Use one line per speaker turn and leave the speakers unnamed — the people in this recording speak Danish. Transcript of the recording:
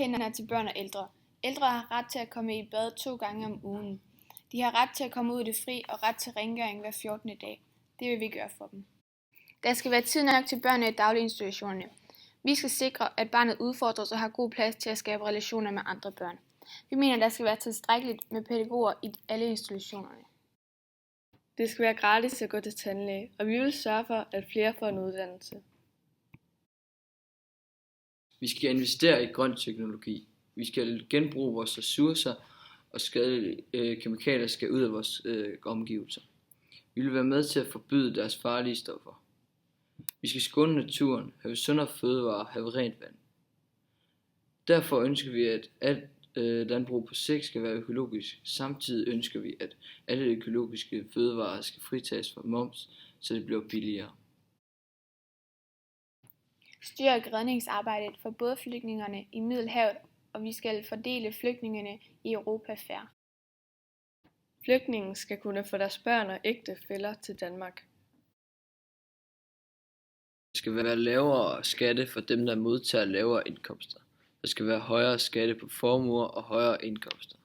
hænder til børn og ældre. Ældre har ret til at komme i bad 2 gange om ugen. De har ret til at komme ud i det fri og ret til rengøring hver 14. dag. Det vil vi gøre for dem. Der skal være tid nok til børnene i daginstitutionerne. Vi skal sikre, at barnet udfordres og har god plads til at skabe relationer med andre børn. Vi mener, at der skal være tilstrækkeligt med pædagoger i alle institutionerne.
Det skal være gratis at gå til tandlæge, og vi vil sørge for, at flere får en uddannelse.
Vi skal investere i grøn teknologi. Vi skal genbruge vores ressourcer, og skadelige kemikalier skal ud af vores omgivelser. Vi vil være med til at forbyde deres farlige stoffer. Vi skal skåne naturen, have sundere fødevarer og have rent vand. Derfor ønsker vi, at alt landbrug på sigt skal være økologisk. Samtidig ønsker vi, at alle økologiske fødevarer skal fritages for moms, så det bliver billigere.
Styr redningsarbejdet for både flygtningerne i Middelhavet, og vi skal fordele flygtningene i Europa fair.
Flygtninge skal kunne få deres børn og ægtefæller til Danmark.
Der skal være lavere skatte for dem, der modtager lavere indkomster. Der skal være højere skatte på formuer og højere indkomster.